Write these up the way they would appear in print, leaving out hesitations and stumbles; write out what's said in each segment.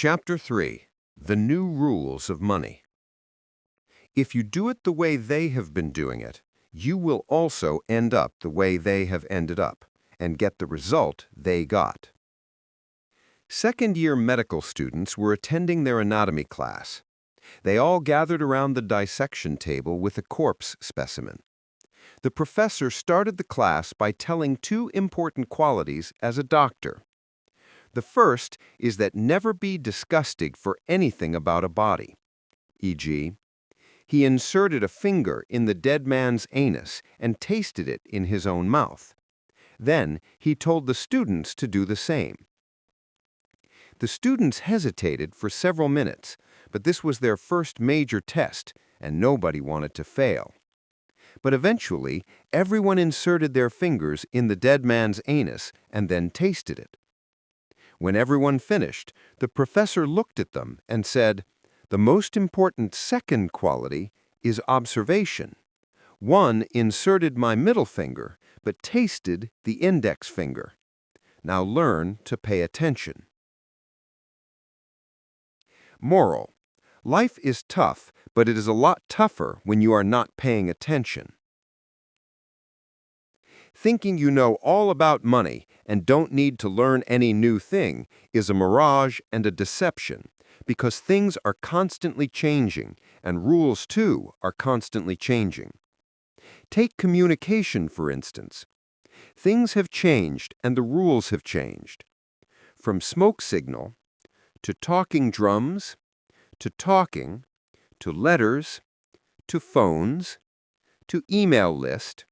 Chapter 3. The New Rules of Money. If you do it the way they have been doing it, you will also end up the way they have ended up, and get the result they got. Second-year medical students were attending their anatomy class. They all gathered around the dissection table with a corpse specimen. The professor started the class by telling two important qualities as a doctor. The first is that never be disgusted for anything about a body. E.g., he inserted a finger in the dead man's anus and tasted it in his own mouth. Then he told the students to do the same. The students hesitated for several minutes, but this was their first major test, and nobody wanted to fail. But eventually, everyone inserted their fingers in the dead man's anus and then tasted it. When everyone finished, the professor looked at them and said, "The most important second quality is observation. One inserted my middle finger, but tasted the index finger. Now learn to pay attention." Moral: life is tough, but it is a lot tougher when you are not paying attention. Thinking you know all about money and don't need to learn any new thing is a mirage and a deception, because things are constantly changing, and rules, too, are constantly changing. Take communication, for instance. Things have changed and the rules have changed. From smoke signal, to talking drums, to talking, to letters, to phones, to email list,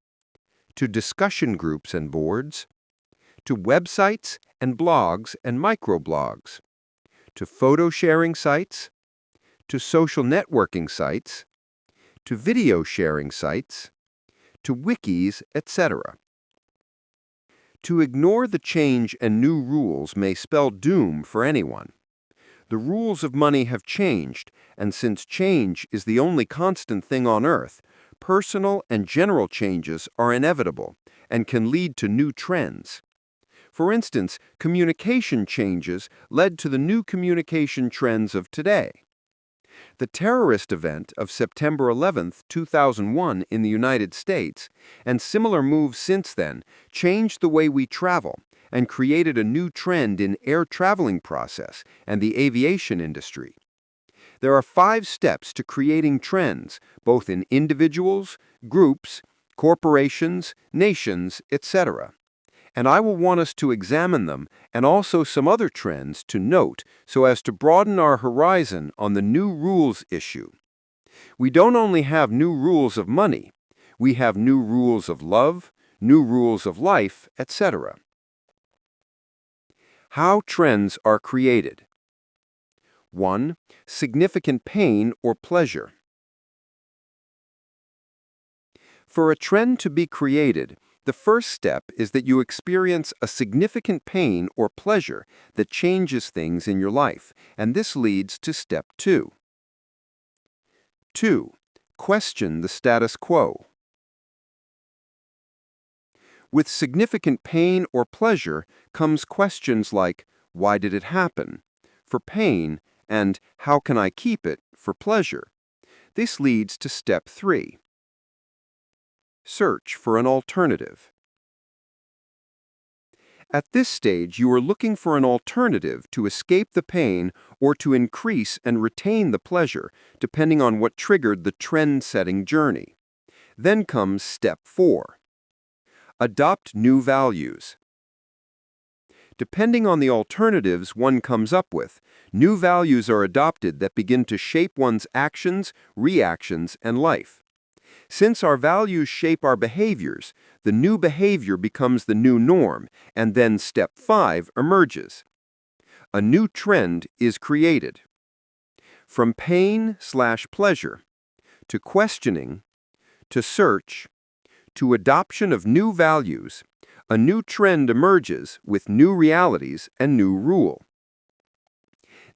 to discussion groups and boards, to websites and blogs and microblogs, to photo sharing sites, to social networking sites, to video sharing sites, to wikis, etc. To ignore the change and new rules may spell doom for anyone. The rules of money have changed, and since change is the only constant thing on earth, personal and general changes are inevitable and can lead to new trends. For instance, communication changes led to the new communication trends of today. The terrorist event of September 11, 2001 in the United States, and similar moves since then, changed the way we travel and created a new trend in air traveling process and the aviation industry. There are 5 steps to creating trends, both in individuals, groups, corporations, nations, etc. And I will want us to examine them and also some other trends to note so as to broaden our horizon on the new rules issue. We don't only have new rules of money, we have new rules of love, new rules of life, etc. How trends are created. 1. Significant pain or pleasure. For a trend to be created, the first step is that you experience a significant pain or pleasure that changes things in your life, and this leads to step 2. 2. Question the status quo. With significant pain or pleasure comes questions like, why did it happen? For pain, and how can I keep it? For pleasure. This leads to step 3. Search for an alternative. At this stage, you are looking for an alternative to escape the pain or to increase and retain the pleasure, depending on what triggered the trend-setting journey. Then comes step 4. Adopt new values. Depending on the alternatives one comes up with, new values are adopted that begin to shape one's actions, reactions, and life. Since our values shape our behaviors, the new behavior becomes the new norm, and then step 5 emerges. A new trend is created. From pain/pleasure, to questioning, to search, to adoption of new values, a new trend emerges with new realities and new rule.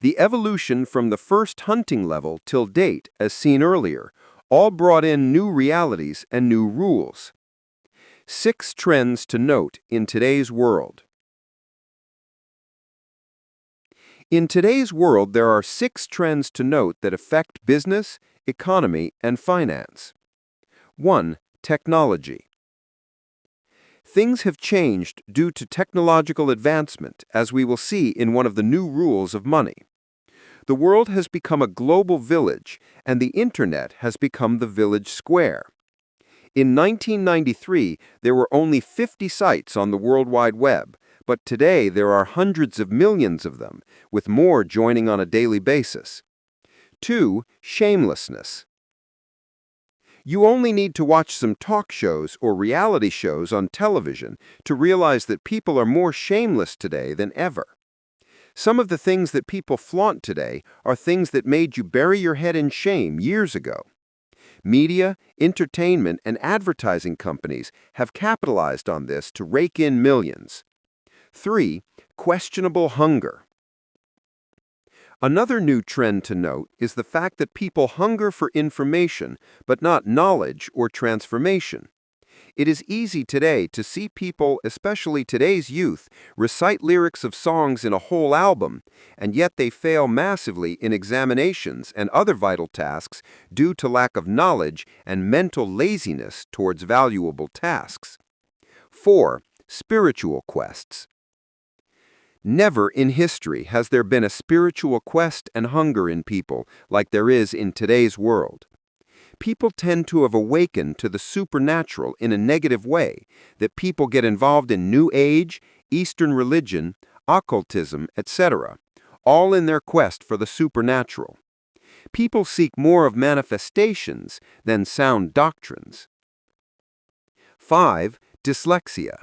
The evolution from the first hunting level till date, as seen earlier, all brought in new realities and new rules. 6 trends to note in today's world. In today's world, there are 6 trends to note that affect business, economy, and finance. 1. Technology. Things have changed due to technological advancement, as we will see in one of the new rules of money. The world has become a global village, and the Internet has become the village square. In 1993, there were only 50 sites on the World Wide Web, but today there are hundreds of millions of them, with more joining on a daily basis. 2. Shamelessness. You only need to watch some talk shows or reality shows on television to realize that people are more shameless today than ever. Some of the things that people flaunt today are things that made you bury your head in shame years ago. Media, entertainment, and advertising companies have capitalized on this to rake in millions. 3. Questionable hunger. Another new trend to note is the fact that people hunger for information, but not knowledge or transformation. It is easy today to see people, especially today's youth, recite lyrics of songs in a whole album, and yet they fail massively in examinations and other vital tasks due to lack of knowledge and mental laziness towards valuable tasks. 4. Spiritual quests. Never in history has there been a spiritual quest and hunger in people like there is in today's world. People tend to have awakened to the supernatural in a negative way, that people get involved in New Age, Eastern religion, occultism, etc., all in their quest for the supernatural. People seek more of manifestations than sound doctrines. 5. Dyslexia.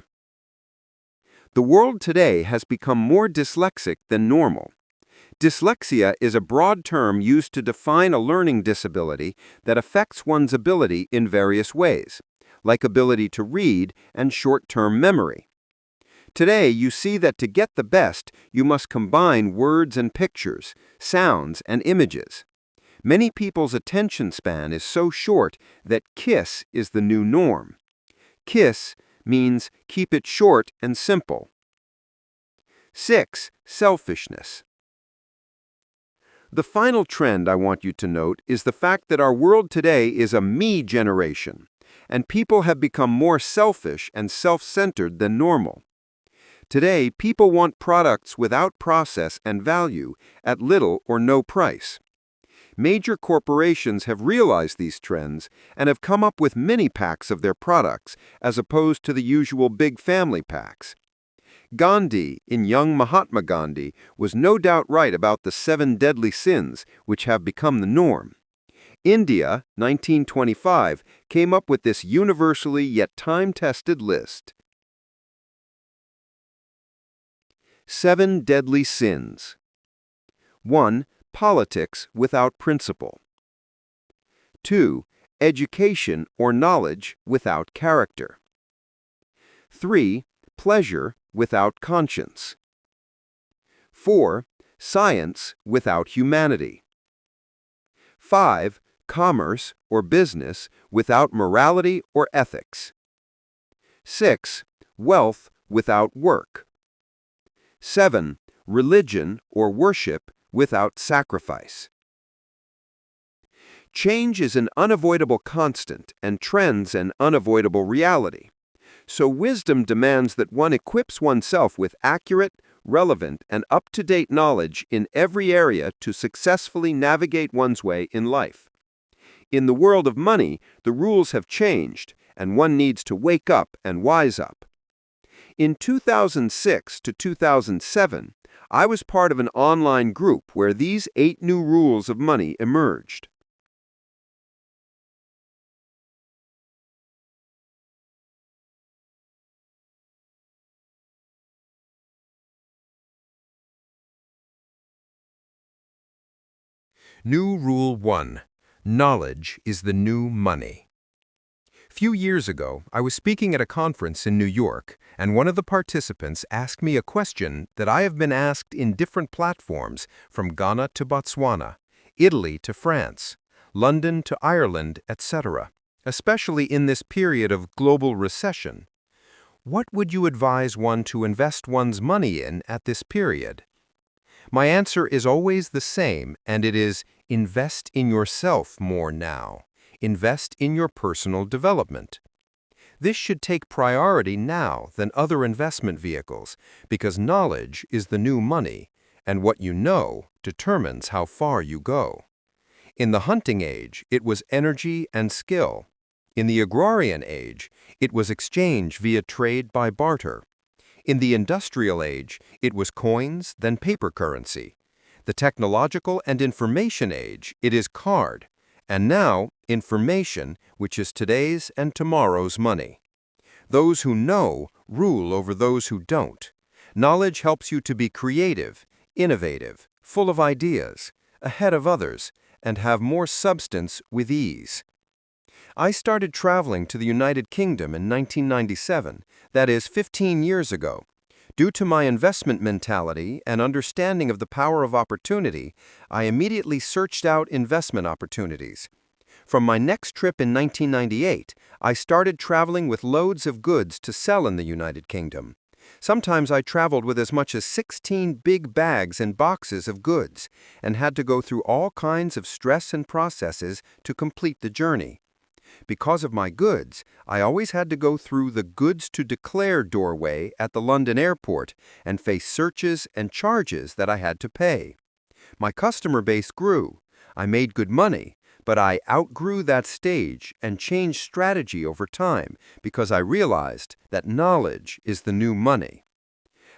The world today has become more dyslexic than normal. Dyslexia is a broad term used to define a learning disability that affects one's ability in various ways, like ability to read and short-term memory. Today, you see that to get the best, you must combine words and pictures, sounds and images. Many people's attention span is so short that KISS is the new norm. KISS means keep it short and simple. 6. Selfishness. The final trend I want you to note is the fact that our world today is a me generation, and people have become more selfish and self-centered than normal. Today, people want products without process and value at little or no price. Major corporations have realized these trends and have come up with mini packs of their products as opposed to the usual big family packs. Gandhi, in Young Mahatma Gandhi, was no doubt right about the 7 deadly sins, which have become the norm. India, 1925, came up with this universally yet time-tested list. 7 deadly sins. 1. Politics without principle. 2. Education or knowledge without character. 3. Pleasure without conscience. 4. Science without humanity. 5. Commerce or business without morality or ethics. 6. Wealth without work. 7. Religion or worship without sacrifice. Change is an unavoidable constant, and trends an unavoidable reality. So wisdom demands that one equips oneself with accurate, relevant, and up-to-date knowledge in every area to successfully navigate one's way in life. In the world of money, the rules have changed, and one needs to wake up and wise up. In 2006 to 2007, I was part of an online group where these 8 new rules of money emerged. New Rule 1. Knowledge is the new money. Few years ago, I was speaking at a conference in New York, and one of the participants asked me a question that I have been asked in different platforms from Ghana to Botswana, Italy to France, London to Ireland, etc., especially in this period of global recession. What would you advise one to invest one's money in at this period? My answer is always the same, and it is invest in yourself more now. Invest in your personal development. This should take priority now than other investment vehicles, because knowledge is the new money, and what you know determines how far you go. In the hunting age, it was energy and skill. In the agrarian age, it was exchange via trade by barter. In the industrial age, it was coins, then paper currency. The technological and information age, it is card. And now, information, which is today's and tomorrow's money. Those who know rule over those who don't. Knowledge helps you to be creative, innovative, full of ideas, ahead of others, and have more substance with ease. I started traveling to the United Kingdom in 1997, that is 15 years ago. Due to my investment mentality and understanding of the power of opportunity, I immediately searched out investment opportunities. From my next trip in 1998, I started traveling with loads of goods to sell in the United Kingdom. Sometimes I traveled with as much as 16 big bags and boxes of goods and had to go through all kinds of stress and processes to complete the journey. Because of my goods, I always had to go through the goods to declare doorway at the London airport and face searches and charges that I had to pay. My customer base grew. I made good money, but I outgrew that stage and changed strategy over time because I realized that knowledge is the new money.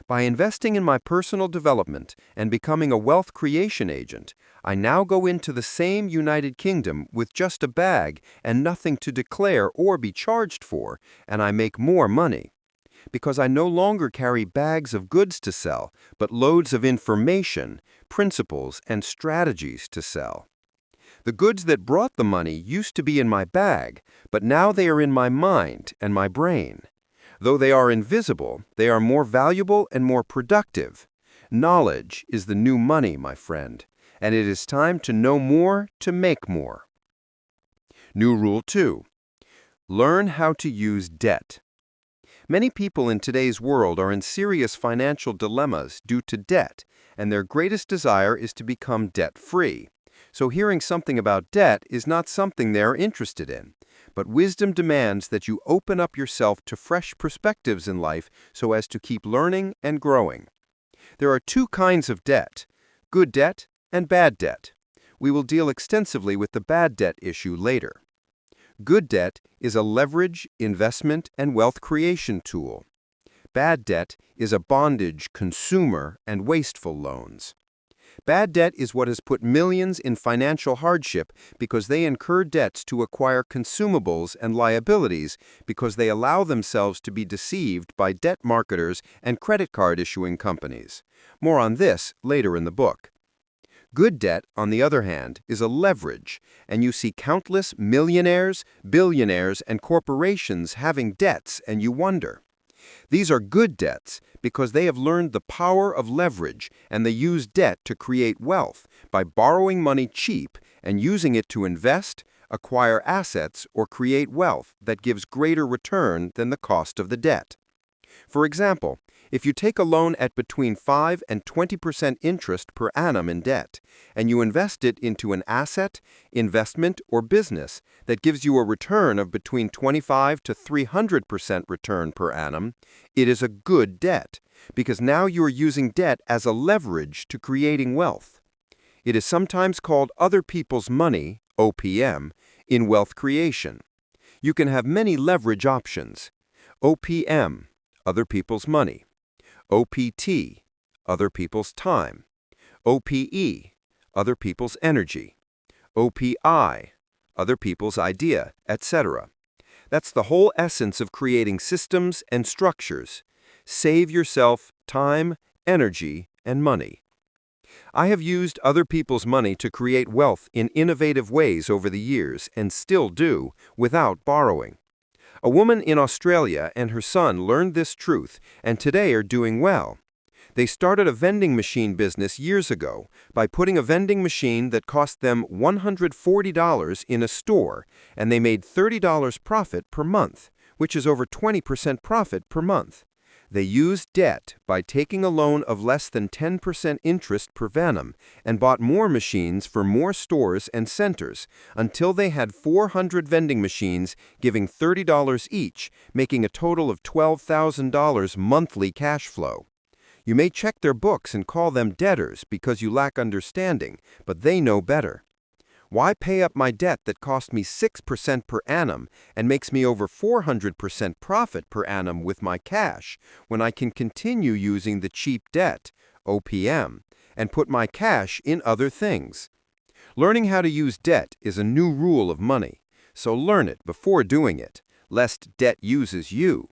By investing in my personal development and becoming a wealth creation agent, I now go into the same United Kingdom with just a bag and nothing to declare or be charged for, and I make more money. Because I no longer carry bags of goods to sell, but loads of information, principles, and strategies to sell. The goods that brought the money used to be in my bag, but now they are in my mind and my brain. Though they are invisible, they are more valuable and more productive. Knowledge is the new money, my friend, and it is time to know more to make more. New Rule 2. Learn how to use debt. Many people in today's world are in serious financial dilemmas due to debt, and their greatest desire is to become debt-free. So hearing something about debt is not something they are interested in. But wisdom demands that you open up yourself to fresh perspectives in life so as to keep learning and growing. There are two kinds of debt, good debt and bad debt. We will deal extensively with the bad debt issue later. Good debt is a leverage, investment, and wealth creation tool. Bad debt is a bondage, consumer, and wasteful loans. Bad debt is what has put millions in financial hardship because they incur debts to acquire consumables and liabilities because they allow themselves to be deceived by debt marketers and credit card issuing companies. More on this later in the book. Good debt, on the other hand, is a leverage, and you see countless millionaires, billionaires, and corporations having debts, and you wonder. These are good debts because they have learned the power of leverage and they use debt to create wealth by borrowing money cheap and using it to invest, acquire assets, or create wealth that gives greater return than the cost of the debt. For example, if you take a loan at between 5 and 20% interest per annum in debt, and you invest it into an asset, investment, or business that gives you a return of between 25 to 300% return per annum, it is a good debt, because now you are using debt as a leverage to creating wealth. It is sometimes called other people's money, OPM, in wealth creation. You can have many leverage options. OPM, other people's money. OPT, other people's time. OPE, other people's energy. OPI, other people's idea, etc. That's the whole essence of creating systems and structures. Save yourself time, energy, and money. I have used other people's money to create wealth in innovative ways over the years and still do, without borrowing. A woman in Australia and her son learned this truth and today are doing well. They started a vending machine business years ago by putting a vending machine that cost them $140 in a store, and they made $30 profit per month, which is over 20% profit per month. They used debt by taking a loan of less than 10% interest per annum and bought more machines for more stores and centers until they had 400 vending machines giving $30 each, making a total of $12,000 monthly cash flow. You may check their books and call them debtors because you lack understanding, but they know better. Why pay up my debt that cost me 6% per annum and makes me over 400% profit per annum with my cash when I can continue using the cheap debt, OPM, and put my cash in other things? Learning how to use debt is a new rule of money, so learn it before doing it, lest debt uses you.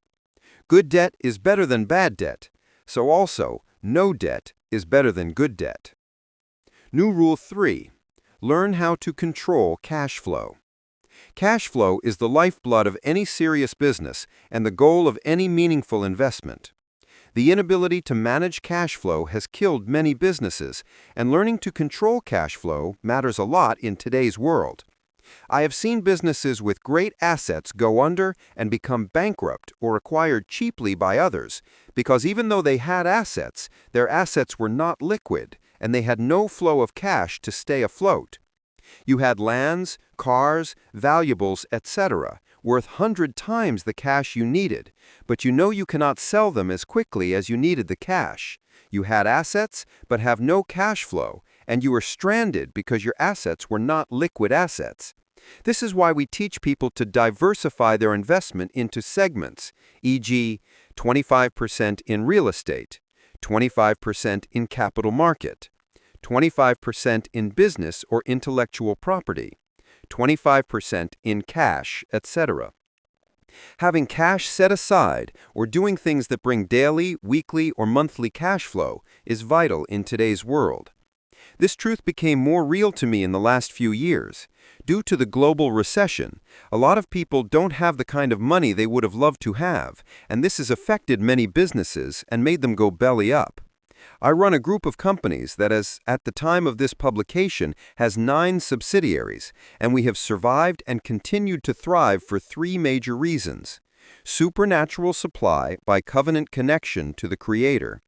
Good debt is better than bad debt, so also no debt is better than good debt. New Rule 3. Learn how to control cash flow. Cash flow is the lifeblood of any serious business and the goal of any meaningful investment. The inability to manage cash flow has killed many businesses, and learning to control cash flow matters a lot in today's world. I have seen businesses with great assets go under and become bankrupt or acquired cheaply by others because even though they had assets, their assets were not liquid and they had no flow of cash to stay afloat. You had lands, cars, valuables, etc., worth 100 times the cash you needed, but you know you cannot sell them as quickly as you needed the cash. You had assets, but have no cash flow, and you were stranded because your assets were not liquid assets. This is why we teach people to diversify their investment into segments, e.g., 25% in real estate, 25% in capital market, 25% in business or intellectual property, 25% in cash, etc. Having cash set aside or doing things that bring daily, weekly, or monthly cash flow is vital in today's world. This truth became more real to me in the last few years. Due to the global recession, a lot of people don't have the kind of money they would have loved to have, and this has affected many businesses and made them go belly up. I run a group of companies that at the time of this publication, has 9 subsidiaries, and we have survived and continued to thrive for 3 major reasons: supernatural supply by covenant connection to the Creator,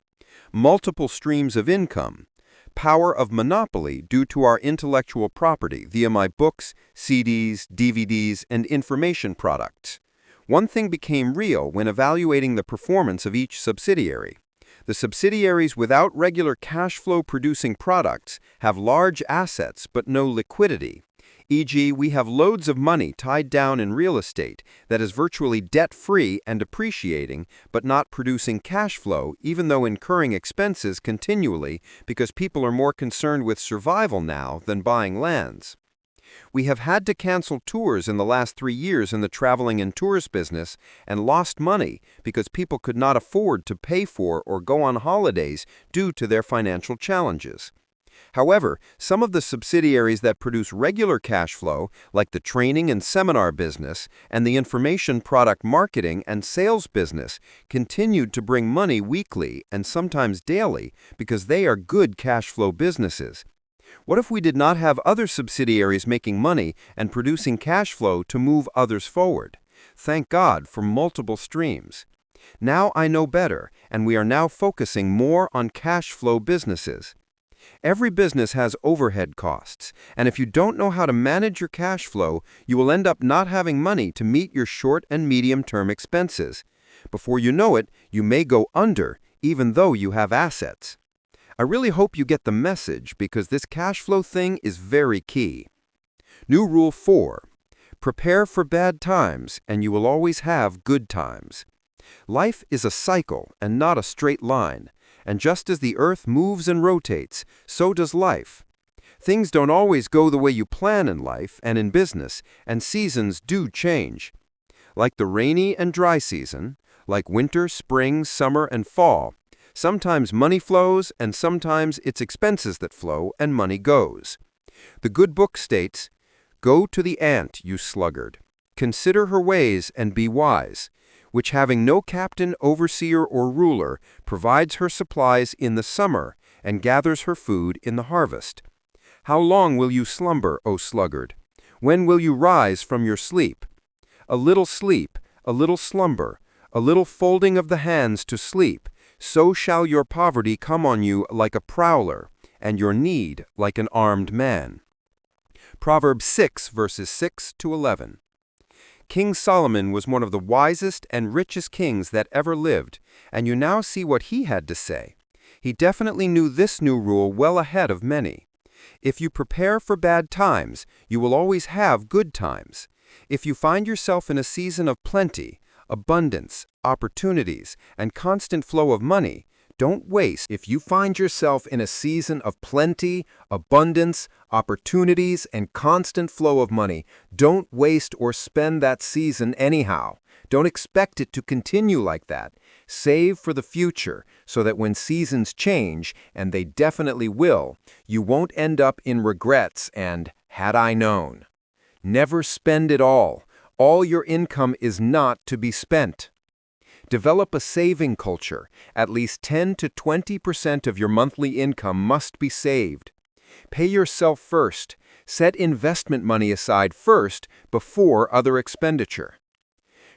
multiple streams of income, power of monopoly due to our intellectual property via my books, CDs, DVDs, and information products. One thing became real when evaluating the performance of each subsidiary. The subsidiaries without regular cash flow producing products have large assets but no liquidity. E.g., we have loads of money tied down in real estate that is virtually debt-free and appreciating, but not producing cash flow even though incurring expenses continually because people are more concerned with survival now than buying lands. We have had to cancel tours in the last 3 years in the traveling and tours business and lost money because people could not afford to pay for or go on holidays due to their financial challenges. However, some of the subsidiaries that produce regular cash flow, like the training and seminar business and the information product marketing and sales business, continued to bring money weekly and sometimes daily because they are good cash flow businesses. What if we did not have other subsidiaries making money and producing cash flow to move others forward? Thank God for multiple streams. Now I know better, and we are now focusing more on cash flow businesses. Every business has overhead costs, and if you don't know how to manage your cash flow, you will end up not having money to meet your short and medium-term expenses. Before you know it, you may go under, even though you have assets. I really hope you get the message because this cash flow thing is very key. New Rule 4. Prepare for bad times, and you will always have good times. Life is a cycle and not a straight line. And just as the earth moves and rotates, so does life. Things don't always go the way you plan in life and in business, and seasons do change. Like the rainy and dry season, like winter, spring, summer, and fall, sometimes money flows and sometimes it's expenses that flow and money goes. The good book states, "Go to the ant, you sluggard. Consider her ways and be wise, which having no captain, overseer, or ruler, provides her supplies in the summer, and gathers her food in the harvest. How long will you slumber, O sluggard? When will you rise from your sleep? A little slumber, A little folding of the hands to sleep, so shall your poverty come on you like a prowler, and your need like an armed man. Proverbs 6, verses 6 to 11. King Solomon was one of the wisest and richest kings that ever lived, and you now see what he had to say. He definitely knew this new rule well ahead of many. If you prepare for bad times, you will always have good times. If you find yourself in a season of plenty, abundance, opportunities, and constant flow of money, don't waste. If you find yourself in a season of plenty, abundance, opportunities, and constant flow of money, don't waste or spend that season anyhow. Don't expect it to continue like that. Save for the future so that when seasons change, and they definitely will, you won't end up in regrets and "had I known." Never spend it all. All your income is not to be spent. Develop a saving culture. At least 10 to 20% of your monthly income must be saved. Pay yourself first. Set investment money aside first before other expenditure.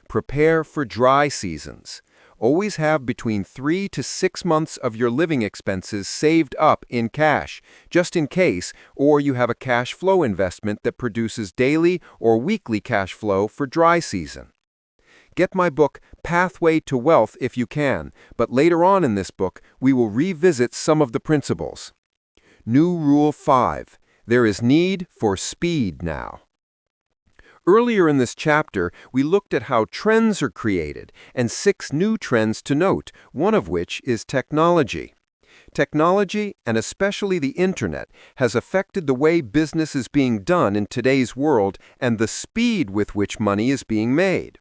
Prepare for dry seasons. Always have between 3 to 6 months of your living expenses saved up in cash, just in case, or you have a cash flow investment that produces daily or weekly cash flow for dry season. Get my book, Pathway to Wealth, if you can, but later on in this book, we will revisit some of the principles. New Rule 5. There is need for speed now. Earlier in this chapter, we looked at how trends are created and 6 new trends to note, one of which is technology. Technology, and especially the internet, has affected the way business is being done in today's world and the speed with which money is being made.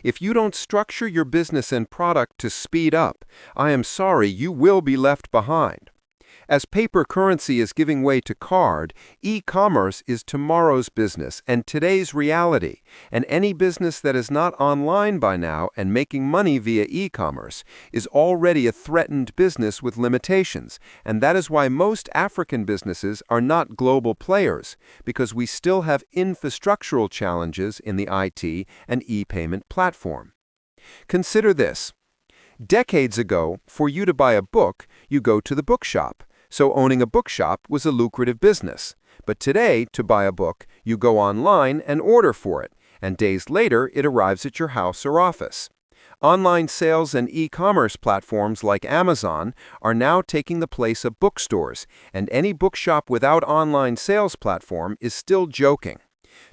If you don't structure your business and product to speed up, I am sorry, you will be left behind. As paper currency is giving way to card, e-commerce is tomorrow's business and today's reality, and any business that is not online by now and making money via e-commerce is already a threatened business with limitations, and that is why most African businesses are not global players, because we still have infrastructural challenges in the IT and e-payment platform. Consider this. Decades ago, for you to buy a book, you go to the bookshop. So owning a bookshop was a lucrative business. But today, to buy a book, you go online and order for it, and days later it arrives at your house or office. Online sales and e-commerce platforms like Amazon are now taking the place of bookstores, and any bookshop without online sales platform is still joking.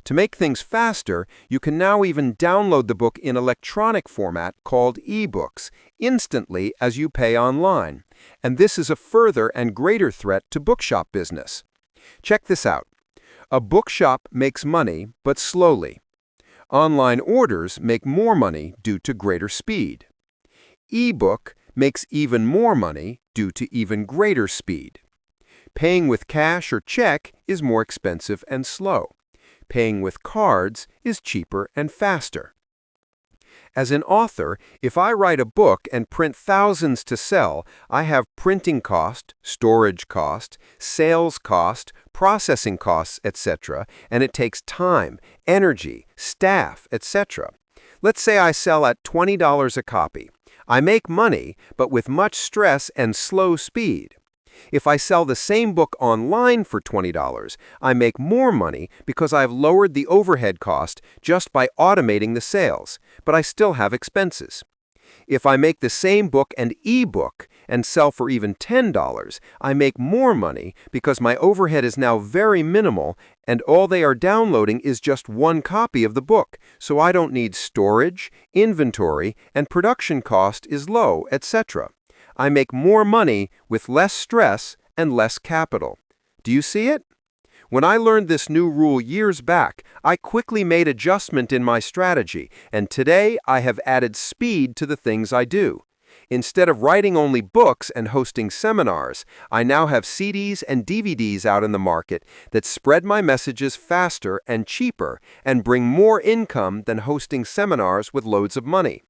To make things faster, you can now even download the book in electronic format called ebooks instantly as you pay online. And this is a further and greater threat to bookshop business. Check this out. A bookshop makes money, but slowly. Online orders make more money due to greater speed. Ebook makes even more money due to even greater speed. Paying with cash or check is more expensive and slow. Paying with cards is cheaper and faster. As an author, if I write a book and print thousands to sell, I have printing cost, storage cost, sales cost, processing costs, etc., and it takes time, energy, staff, etc. Let's say I sell at $20 a copy. I make money, but with much stress and slow speed. If I sell the same book online for $20, I make more money because I've lowered the overhead cost just by automating the sales, but I still have expenses. If I make the same book and e-book and sell for even $10, I make more money because my overhead is now very minimal and all they are downloading is just one copy of the book, so I don't need storage, inventory, and production cost is low, etc. I make more money with less stress and less capital. Do you see it? When I learned this new rule years back, I quickly made adjustment in my strategy, and today I have added speed to the things I do. Instead of writing only books and hosting seminars, I now have CDs and DVDs out in the market that spread my messages faster and cheaper and bring more income than hosting seminars with loads of money.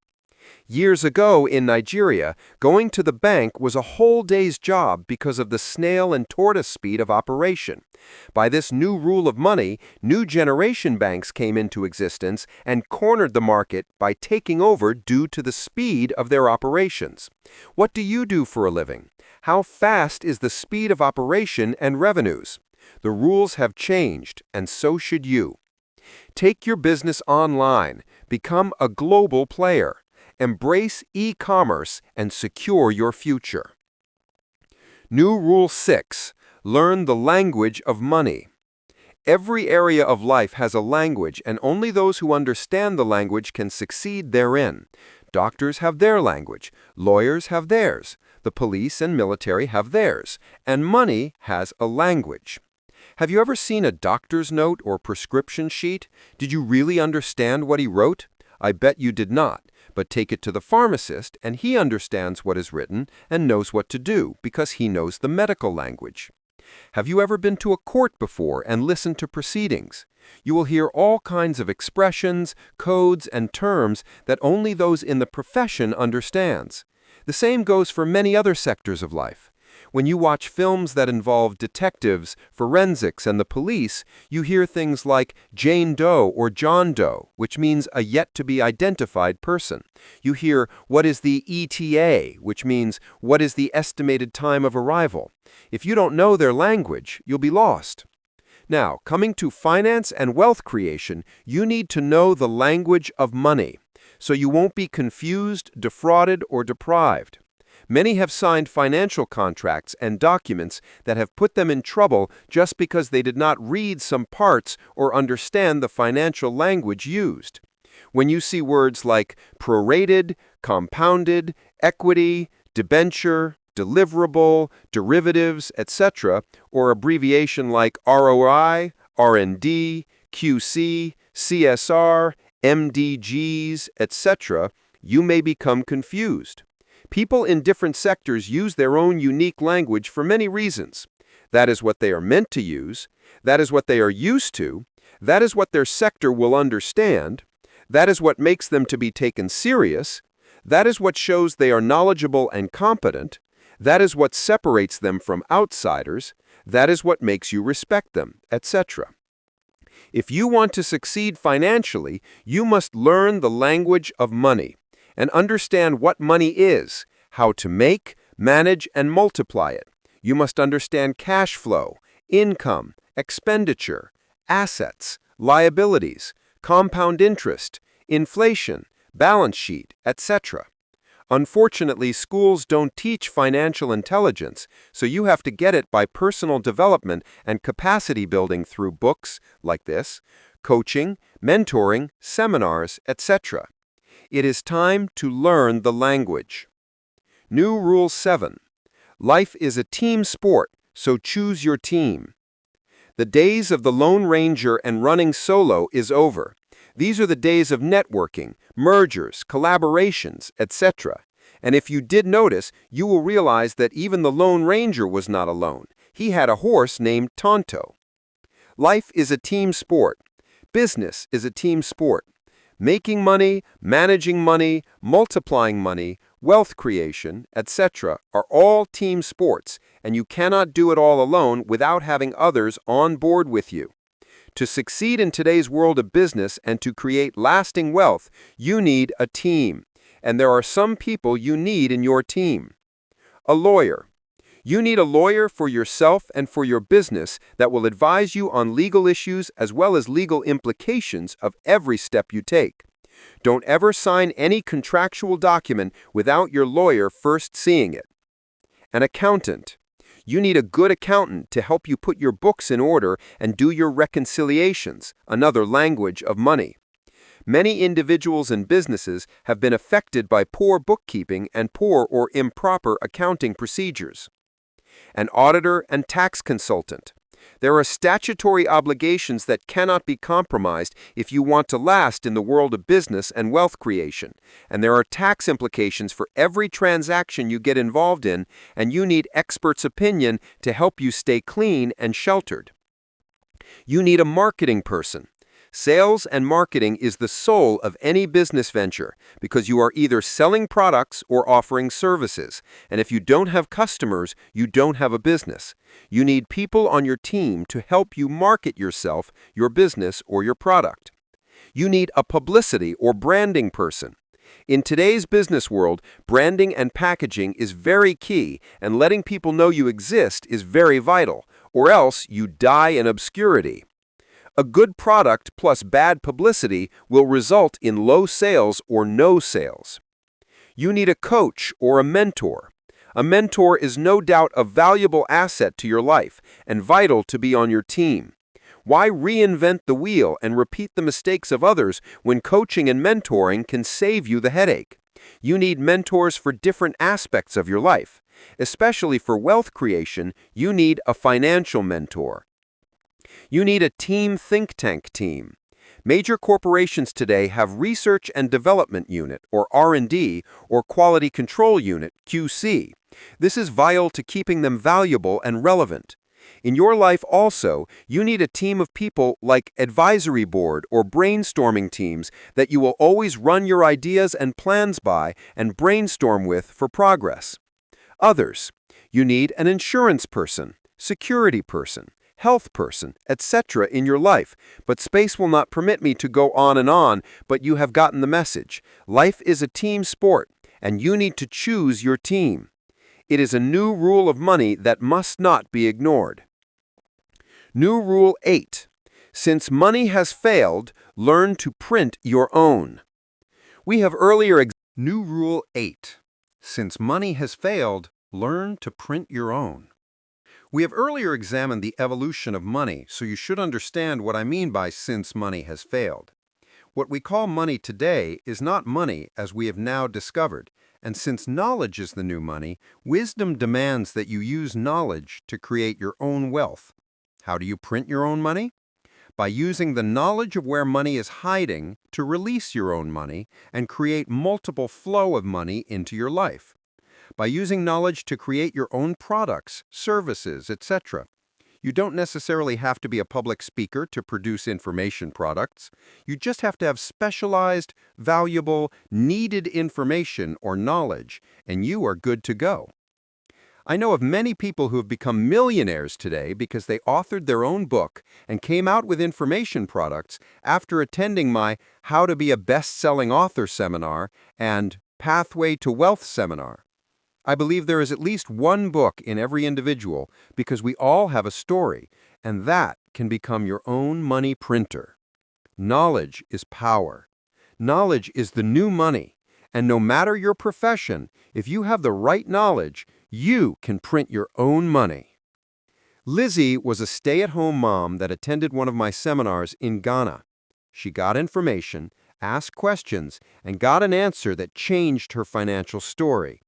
Years ago in Nigeria, going to the bank was a whole day's job because of the snail and tortoise speed of operation. By this new rule of money, new generation banks came into existence and cornered the market by taking over due to the speed of their operations. What do you do for a living? How fast is the speed of operation and revenues? The rules have changed, and so should you. Take your business online. Become a global player. Embrace e-commerce and secure your future. New Rule 6. Learn the language of money. Every area of life has a language, and only those who understand the language can succeed therein. Doctors have their language, lawyers have theirs, the police and military have theirs, and money has a language. Have you ever seen a doctor's note or prescription sheet? Did you really understand what he wrote? I bet you did not. But take it to the pharmacist, and he understands what is written and knows what to do because he knows the medical language. Have you ever been to a court before and listened to proceedings? You will hear all kinds of expressions, codes, and terms that only those in the profession understands. The same goes for many other sectors of life. When you watch films that involve detectives, forensics, and the police, you hear things like Jane Doe or John Doe, which means a yet-to-be-identified person. You hear, what is the ETA, which means, what is the estimated time of arrival? If you don't know their language, you'll be lost. Now, coming to finance and wealth creation, you need to know the language of money, so you won't be confused, defrauded, or deprived. Many have signed financial contracts and documents that have put them in trouble just because they did not read some parts or understand the financial language used. When you see words like prorated, compounded, equity, debenture, deliverable, derivatives, etc., or abbreviation like ROI, R&D, QC, CSR, MDGs, etc., you may become confused. People in different sectors use their own unique language for many reasons. That is what they are meant to use. That is what they are used to. That is what their sector will understand. That is what makes them to be taken serious. That is what shows they are knowledgeable and competent. That is what separates them from outsiders. That is what makes you respect them, etc. If you want to succeed financially, you must learn the language of money and understand what money is, how to make, manage, and multiply it. You must understand cash flow, income, expenditure, assets, liabilities, compound interest, inflation, balance sheet, etc. Unfortunately, schools don't teach financial intelligence, so you have to get it by personal development and capacity building through books like this, coaching, mentoring, seminars, etc. It is time to learn the language. New Rule 7. Life is a team sport, so choose your team. The days of the Lone Ranger and running solo is over. These are the days of networking, mergers, collaborations, etc. And if you did notice, you will realize that even the Lone Ranger was not alone. He had a horse named Tonto. Life is a team sport. Business is a team sport. Making money, managing money, multiplying money, wealth creation, etc. are all team sports, and you cannot do it all alone without having others on board with you. To succeed in today's world of business and to create lasting wealth, you need a team, and there are some people you need in your team. A lawyer. You need a lawyer for yourself and for your business that will advise you on legal issues as well as legal implications of every step you take. Don't ever sign any contractual document without your lawyer first seeing it. An accountant. You need a good accountant to help you put your books in order and do your reconciliations, another language of money. Many individuals and businesses have been affected by poor bookkeeping and poor or improper accounting procedures. An auditor and tax consultant. There are statutory obligations that cannot be compromised if you want to last in the world of business and wealth creation, and there are tax implications for every transaction you get involved in, and you need experts' opinion to help you stay clean and sheltered. You need a marketing person. Sales and marketing is the soul of any business venture because you are either selling products or offering services. And if you don't have customers, you don't have a business. You need people on your team to help you market yourself, your business, or your product. You need a publicity or branding person. In today's business world, branding and packaging is very key, and letting people know you exist is very vital, or else you die in obscurity. A good product plus bad publicity will result in low sales or no sales. You need a coach or a mentor. A mentor is no doubt a valuable asset to your life and vital to be on your team. Why reinvent the wheel and repeat the mistakes of others when coaching and mentoring can save you the headache? You need mentors for different aspects of your life. Especially for wealth creation, you need a financial mentor. You need a team think tank team. Major corporations today have research and development unit, or R&D, or quality control unit, QC. This is vital to keeping them valuable and relevant. In your life also, you need a team of people like advisory board or brainstorming teams that you will always run your ideas and plans by and brainstorm with for progress. Others. You need an insurance person, security person, health person, etc. in your life, but space will not permit me to go on, but you have gotten the message. Life is a team sport, and you need to choose your team. It is a new rule of money that must not be ignored. New Rule 8. Since money has failed, learn to print your own. We have earlier New Rule 8. Since money has failed, learn to print your own. We have earlier examined the evolution of money, so you should understand what I mean by since money has failed. What we call money today is not money as we have now discovered, and since knowledge is the new money, wisdom demands that you use knowledge to create your own wealth. How do you print your own money? By using the knowledge of where money is hiding to release your own money and create multiple flow of money into your life. By using knowledge to create your own products, services, etc. You don't necessarily have to be a public speaker to produce information products. You just have to have specialized, valuable, needed information or knowledge, and you are good to go. I know of many people who have become millionaires today because they authored their own book and came out with information products after attending my How to Be a Best-Selling Author seminar and Pathway to Wealth seminar. I believe there is at least one book in every individual because we all have a story, and that can become your own money printer. Knowledge is power. Knowledge is the new money, and no matter your profession, if you have the right knowledge, you can print your own money. Lizzie was a stay-at-home mom that attended one of my seminars in Ghana. She got information, asked questions, and got an answer that changed her financial story.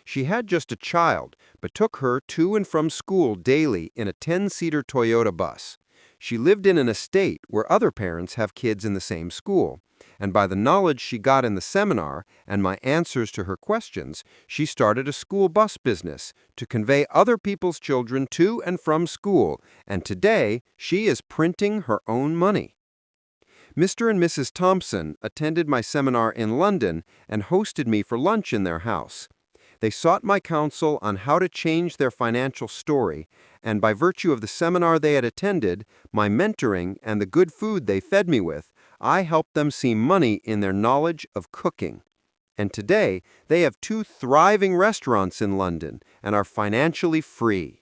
She had just a child, but took her to and from school daily in a 10-seater Toyota bus. She lived in an estate where other parents have kids in the same school, and by the knowledge she got in the seminar and my answers to her questions, she started a school bus business to convey other people's children to and from school, and today she is printing her own money. Mr. and Mrs. Thompson attended my seminar in London and hosted me for lunch in their house. They sought my counsel on how to change their financial story, and by virtue of the seminar they had attended, my mentoring, and the good food they fed me with, I helped them see money in their knowledge of cooking. And today, they have 2 thriving restaurants in London and are financially free.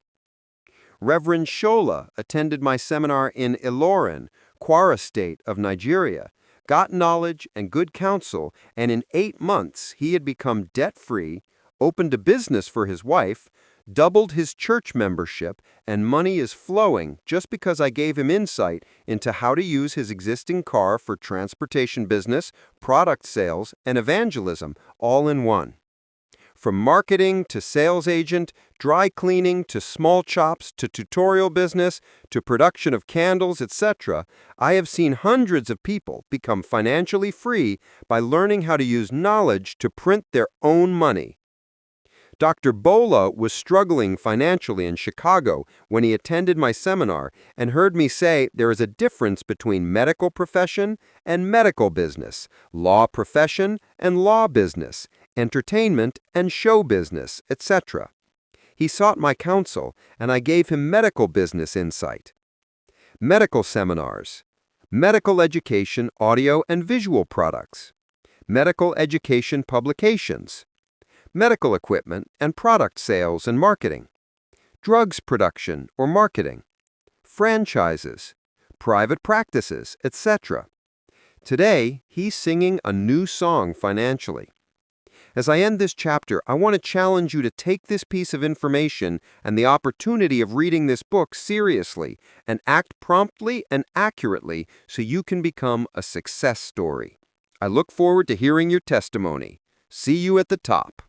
Reverend Shola attended my seminar in Ilorin, Kwara State of Nigeria, got knowledge and good counsel, and in 8 months he had become debt-free, opened a business for his wife, doubled his church membership, and money is flowing just because I gave him insight into how to use his existing car for transportation business, product sales, and evangelism all in one. From marketing to sales agent, dry cleaning to small chops to tutorial business to production of candles, etc., I have seen hundreds of people become financially free by learning how to use knowledge to print their own money. Dr. Bola was struggling financially in Chicago when he attended my seminar and heard me say there is a difference between medical profession and medical business, law profession and law business, entertainment and show business, etc. He sought my counsel, and I gave him medical business insight. Medical seminars, medical education audio and visual products, medical education publications, medical equipment and product sales and marketing, drugs production or marketing, franchises, private practices, etc. Today, he's singing a new song financially. As I end this chapter, I want to challenge you to take this piece of information and the opportunity of reading this book seriously and act promptly and accurately so you can become a success story. I look forward to hearing your testimony. See you at the top.